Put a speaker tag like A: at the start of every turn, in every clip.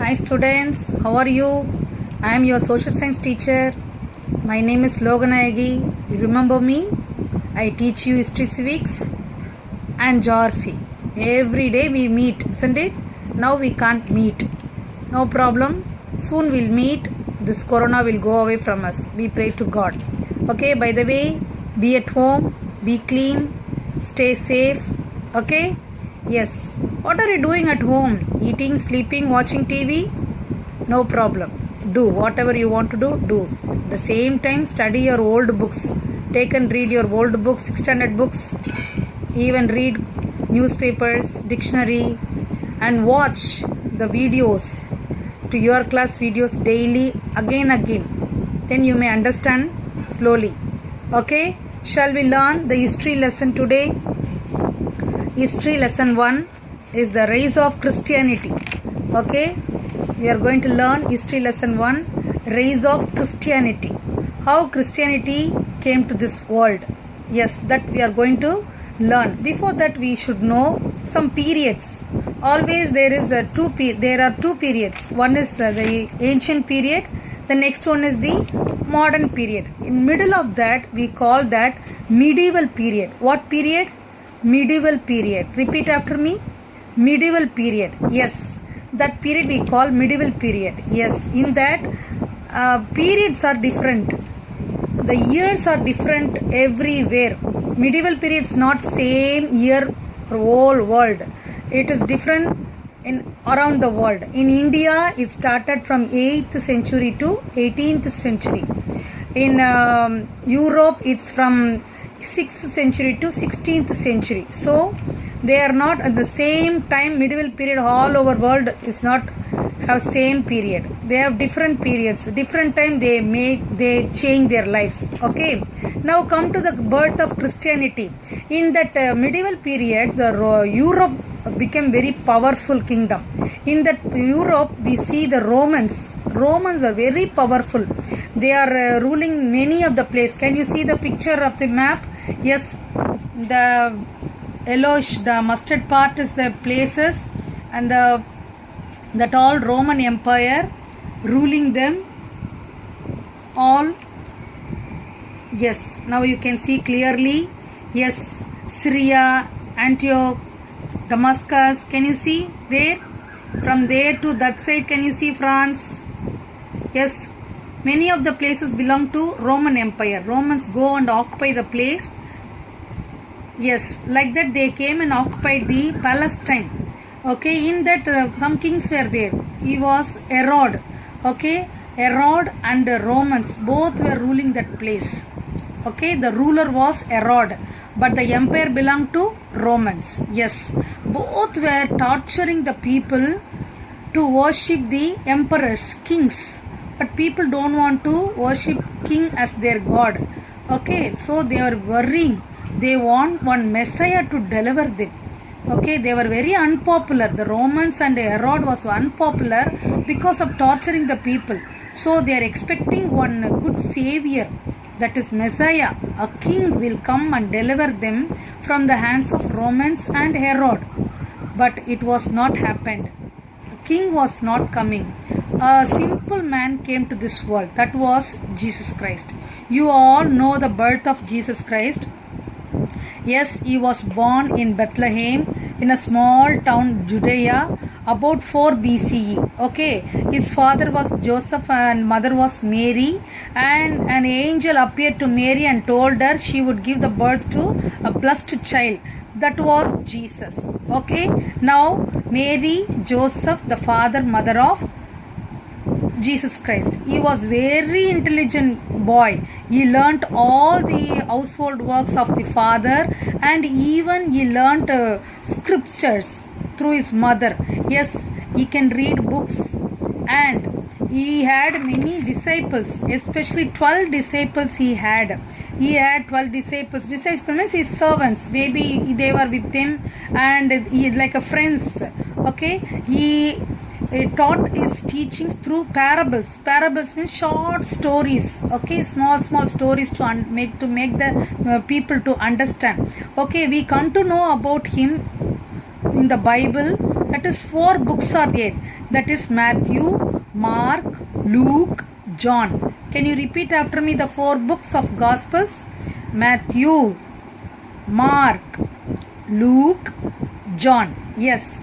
A: Hi students, how are you? I am your social science teacher. My name is Loganayagi. You remember me? I teach you history, civics and geography. Every day we meet, isn't it? Now we can't meet. No problem. Soon we'll meet. This corona will go away from us. We pray to God. Okay, by the way, be at home, be clean, stay safe. Okay? Yes. What are you doing at home? Eating, sleeping, watching TV? No problem. Do whatever you want to do, do. At the same time, study your old books. Take and read your old books, 6th standard books. Even read newspapers, dictionary, and watch the videos to your class videos daily, again. Then you may understand slowly. Okay? Shall we learn the history lesson today? History lesson 1 is the rise of Christianity. Okay, we are going to learn history lesson 1, rise of Christianity. How Christianity came to this world. Yes, that we are going to learn. Before that, we should know some periods. Always there are two periods. One is the ancient period. The next one is the modern period. In middle of that, we call that medieval period. What period? Medieval period. Repeat after me. Medieval period. Yes, that period we call medieval period. Yes, in that periods are different. The years are different everywhere. Medieval period is not same year for whole world. It is different in around the world. In India, it started from 8th century to 18th century. In Europe, it's from 6th century to 16th century. So they are not at the same time. Medieval period all over world is not have same period. They have different periods. Different time they change their lives. Okay. Now come to the birth of Christianity. In that medieval period, the Europe became very powerful kingdom. In that Europe, we see the Romans. Romans are very powerful. They are ruling many of the place. Can you see the picture of the map? Yes, the yellowish, the mustard part is the places, and that all Roman Empire ruling them all. Yes, now you can see clearly. Yes, Syria, Antioch, Damascus. Can you see there? From there to that side, can you see France? Yes, many of the places belong to Roman Empire. Romans go and occupy the place. Yes, like that they came and occupied the Palestine. Okay, in that some kings were there. He was Herod. Okay, Herod and the Romans both were ruling that place. Okay, the ruler was Herod, but the empire belonged to Romans. Yes, both were torturing the people to worship the emperors, kings. But people don't want to worship king as their god. Okay, so they are worrying. They want one Messiah to deliver them. Okay, they were very unpopular. The Romans and Herod was unpopular because of torturing the people. So they are expecting one good savior, that is Messiah. A king will come and deliver them from the hands of Romans and Herod. But it was not happened. The king was not coming. A simple man came to this world. That was Jesus Christ. You all know the birth of Jesus Christ. Yes, he was born in Bethlehem in a small town, Judea, about 4 BCE. Okay, his father was Joseph and mother was Mary, and an angel appeared to Mary and told her she would give the birth to a blessed child. That was Jesus. Okay, now Mary, Joseph, the father, mother of Jesus Christ. He was very intelligent boy. He learnt all the household works of the father, and even he learnt scriptures through his mother. Yes, he can read books, and he had many disciples, especially 12 disciples he had. He had 12 disciples. Disciples means his servants. Maybe they were with him and he like a friends. Okay, he taught his teachings through parables. Parables means short stories. Okay, small stories to make the people to understand. Okay, we come to know about him in the Bible. That is 4 books are there. That is Matthew, Mark, Luke, John. Can you repeat after me the 4 books of Gospels? Matthew, Mark, Luke, John. Yes,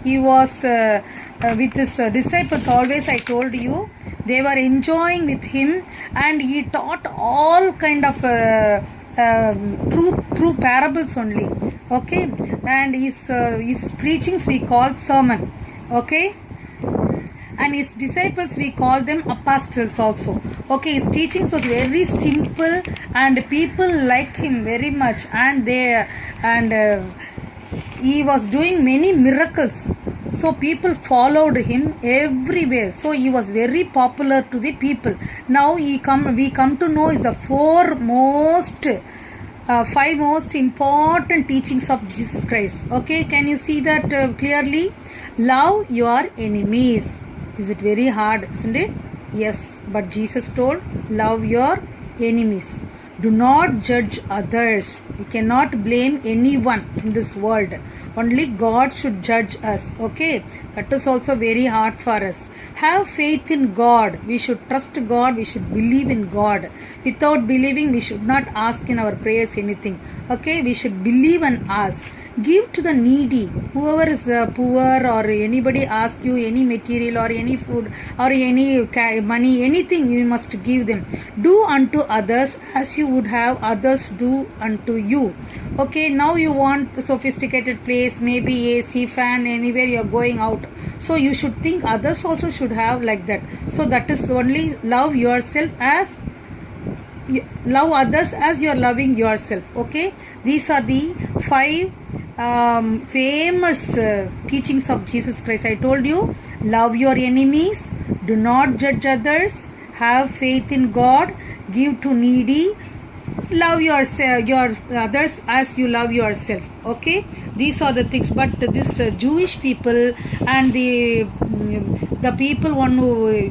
A: he was with his disciples always. I told you they were enjoying with him, and he taught all kind of through parables only. Okay, and his preachings we call sermon. Okay, and his disciples we call them apostles also. Okay, his teachings was very simple and people like him very much, and he was doing many miracles, so people followed him everywhere, so he was very popular to the people. Now we come to know is the 5 most important teachings of Jesus Christ. Okay, can you see that clearly? Love your enemies. Is it very hard, isn't it? Yes, but Jesus told, love your enemies. Do not judge others. We cannot blame anyone in this world. Only God should judge us. Okay, that is also very hard for us. Have faith in God. We should trust God. We should believe in God. Without believing, we should not ask in our prayers anything. Okay, we should believe and ask. Give to the needy. Whoever is poor, or anybody asks you any material or any food or any money, anything, you must give them. Do unto others as you would have others do unto you. Okay, now you want a sophisticated place, maybe AC, fan, anywhere you are going out. So you should think others also should have like that. So that is only love yourself as love others as you are loving yourself. Okay, these are the 5 famous teachings of Jesus Christ. I told you, love your enemies, do not judge others, have faith in God, give to needy, love yourself, your others as you love yourself. Okay, these are the things. But this Jewish people and the people one who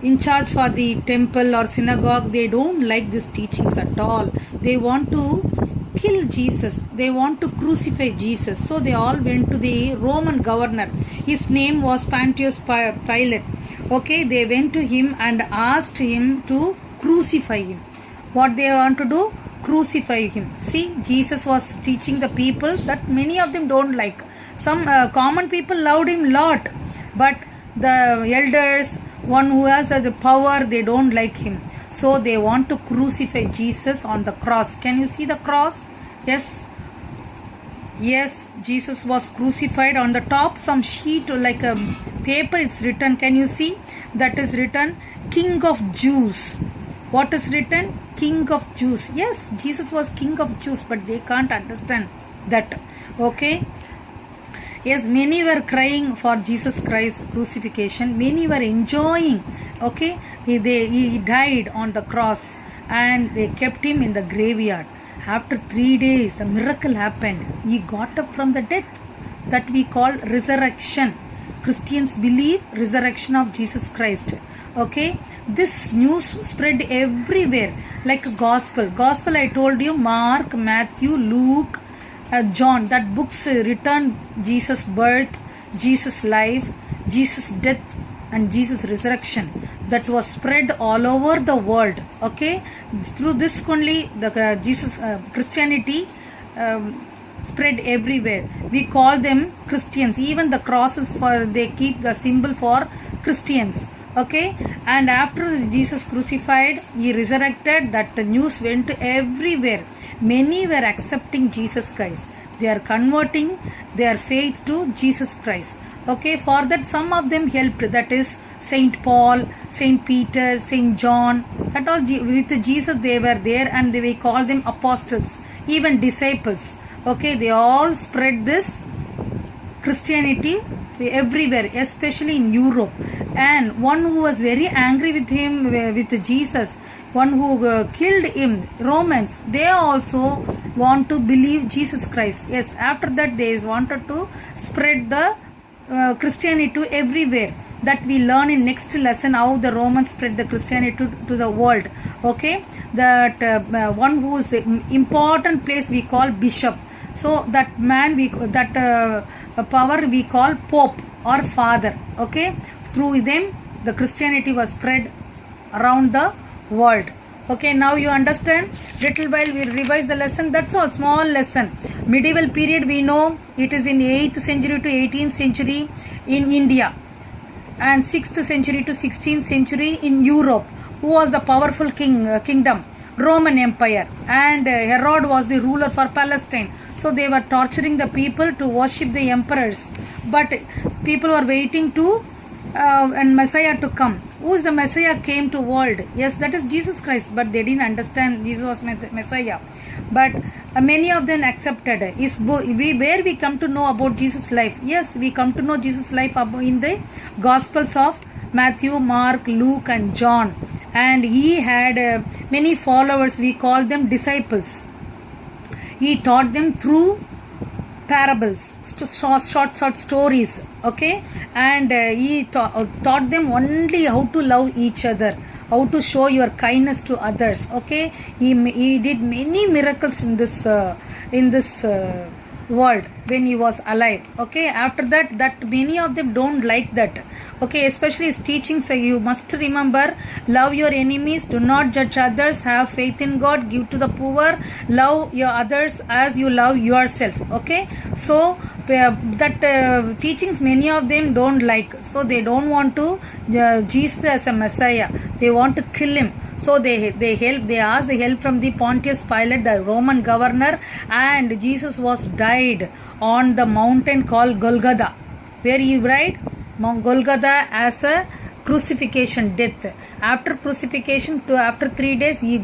A: in charge for the temple or synagogue, they don't like these teachings at all. They want to kill Jesus. They want to crucify Jesus. So they all went to the Roman governor. His name was Pontius Pilate. Okay, they went to him and asked him to crucify him. What they want to do? Crucify him. See, Jesus was teaching the people that many of them don't like. Some common people loved him lot, but the elders, one who has the power, they don't like him. So they want to crucify Jesus on the cross. Can you see the cross? Yes. Yes, Jesus was crucified. On the top some sheet like a paper, it's written. Can you see? That is written King of Jews. What is written? King of Jews. Yes, Jesus was King of Jews, but they can't understand that. Okay. Yes, many were crying for Jesus Christ's crucifixion. Many were enjoying. Okay, he died on the cross, and they kept him in the graveyard. After 3 days, the miracle happened. He got up from the death. That we call resurrection. Christians believe resurrection of Jesus Christ. Okay, this news spread everywhere like a gospel. Gospel, I told you, Mark, Matthew, Luke, John. That books written Jesus' birth, Jesus' life, Jesus' death, and Jesus' resurrection. That was spread all over the world. Okay, through this only the Christianity spread everywhere. We call them Christians. Even the crosses, they keep the symbol for Christians. Okay, and after Jesus crucified, he resurrected, that the news went everywhere. Many were accepting Jesus Christ. They are converting their faith to Jesus Christ. Okay, for that some of them helped. That is Saint Paul, Saint Peter, Saint John. That all with Jesus they were there, and we call them apostles, even disciples. Okay, they all spread this Christianity everywhere, especially in Europe. And one who was very angry with him, with Jesus, one who killed him, Romans, they also want to believe Jesus Christ. Yes, after that they wanted to spread the Christianity to everywhere. That we learn in next lesson how the Romans spread the Christianity to the world. Okay, that one who is important place we call bishop. So that man, power we call Pope. or father. Okay, through them the Christianity was spread around the world. Okay, now you understand. Little while we revise the lesson. That's all, small lesson. Medieval period, we know it is in 8th century to 18th century in India, and 6th century to 16th century in Europe. Who was the powerful kingdom? Roman Empire, and Herod was the ruler for Palestine. So they were torturing the people to worship the emperors, but people were waiting to and Messiah to come. Who is the Messiah came to world? Yes, that is Jesus Christ, but they didn't understand Jesus was Messiah. But many of them accepted. Where we come to know about Jesus' life? Yes, we come to know Jesus' life in the Gospels of Matthew, Mark, Luke and John. And he had many followers. We call them disciples. He taught them through parables, short stories. Okay, and he taught them only how to love each other, how to show your kindness to others. Okay, he did many miracles in this world when he was alive. Okay, after that many of them don't like that. Okay, especially his teachings, you must remember: love your enemies, do not judge others, have faith in God, give to the poor, love your others as you love yourself. Okay, so that teachings many of them don't like, so they don't want to Jesus as a Messiah. They want to kill him. So they asked the help from the Pontius Pilate, the Roman governor, and Jesus was died on the mountain called Golgotha, where he died Mount Golgotha as a crucifixion death. After crucifixion, after 3 days, he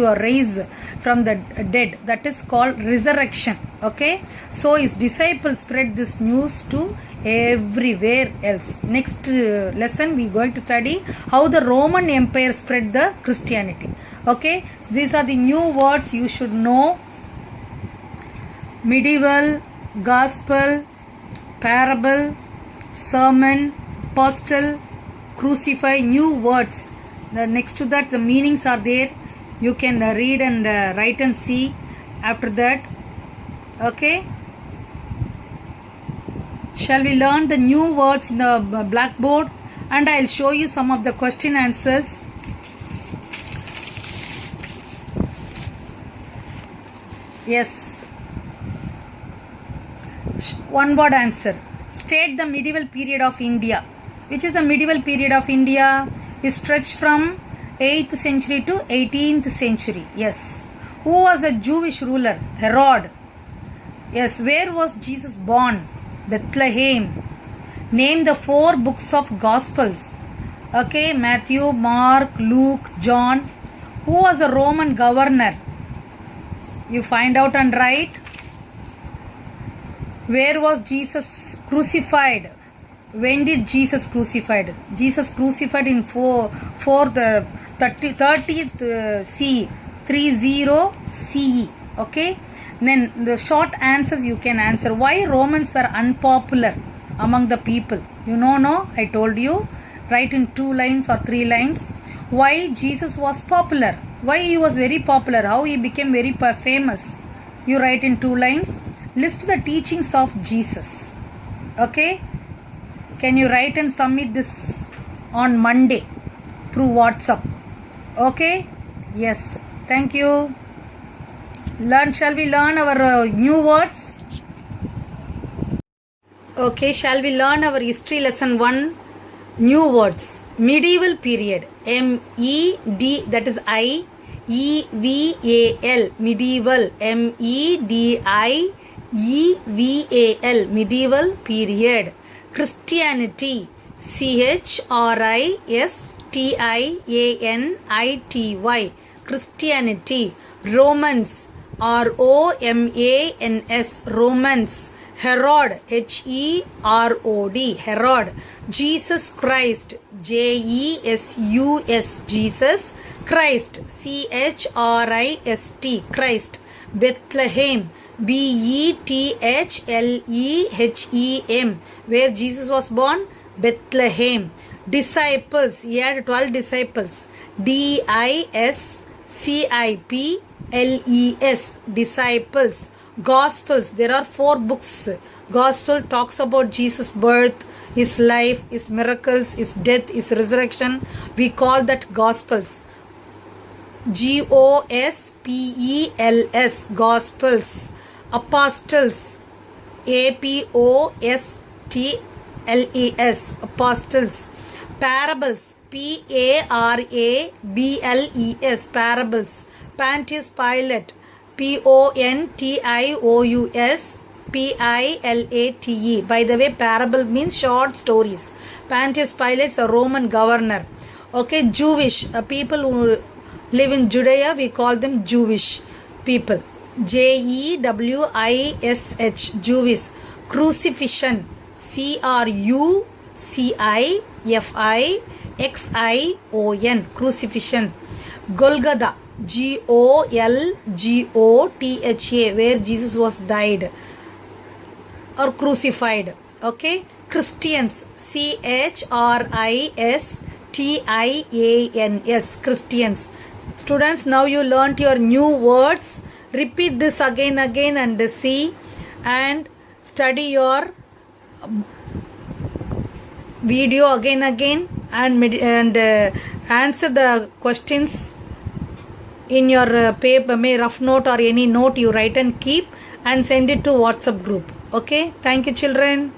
A: raised from the dead. That is called resurrection. Okay, so his disciples spread this news to everywhere else. Next lesson we are going to study how the Roman Empire spread the Christianity. Okay, these are the new words you should know: medieval, gospel, parable, sermon, apostle, crucify. New words. Next to that the meanings are there. You can read and write and see after that. Okay, shall we learn the new words in the blackboard, and I'll show you some of the question answers. Yes, one word answer. State the medieval period of India. Which is the medieval period of India? Is stretched from 8th century to 18th century. Yes. Who was a Jewish ruler? Herod. Yes. Where was Jesus born? Bethlehem. Name the 4 books of Gospels. Okay, Matthew, Mark, Luke, John. Who was a Roman governor? You find out and write. Where was Jesus crucified? When did Jesus crucified? Jesus crucified in 30th CE, 30 CE. Okay. Then the short answers you can answer. Why Romans were unpopular among the people? You know, no? I told you. Write in 2 lines or 3 lines. Why Jesus was popular? Why he was very popular? How he became very famous? You write in 2 lines. List the teachings of Jesus. Okay. Can you write and submit this on Monday through WhatsApp? Okay. Yes. Thank you. Shall we learn our new words? Okay, shall we learn our history lesson 1? New words. Medieval period. M-E-D, that is I-E-V-A-L. Medieval. M-E-D-I-E-V-A-L. Medieval period. Christianity. C-H-R-I-S-T-I-A-N-I-T-Y. Christianity. Romans. R-O-M-A-N-S. Romans. Herod. H-E-R-O-D. Herod. Jesus Christ. J-E-S-U-S. Jesus Christ. C-H-R-I-S-T. Christ. Bethlehem. B-E-T-H-L-E-H-E-M. Where Jesus was born? Bethlehem. Disciples. He had 12 disciples. D-I-S-C-I-P-L-E-S. Disciples. Gospels. There are 4 books. Gospel talks about Jesus' birth, His life, His miracles, His death, His resurrection. We call that Gospels. Gospels. Gospels. Apostles. Apostles. Apostles. Parables. Parables. Parables. Pontius Pilate. Pontius Pilate. By the way, parable means short stories. Pontius Pilate is a Roman governor. Okay, Jewish people who live in Judea, we call them Jewish people. Jewish. Jewish. Crucifixion. Crucifixion. Crucifixion. Golgotha. Golgotha, where Jesus was died or crucified. Okay, Christians. Christians. Christians. Students, now you learnt your new words. Repeat this again and see and study your video again and answer the questions in your paper, may rough note or any note you write and keep and send it to WhatsApp group. Okay, thank you children.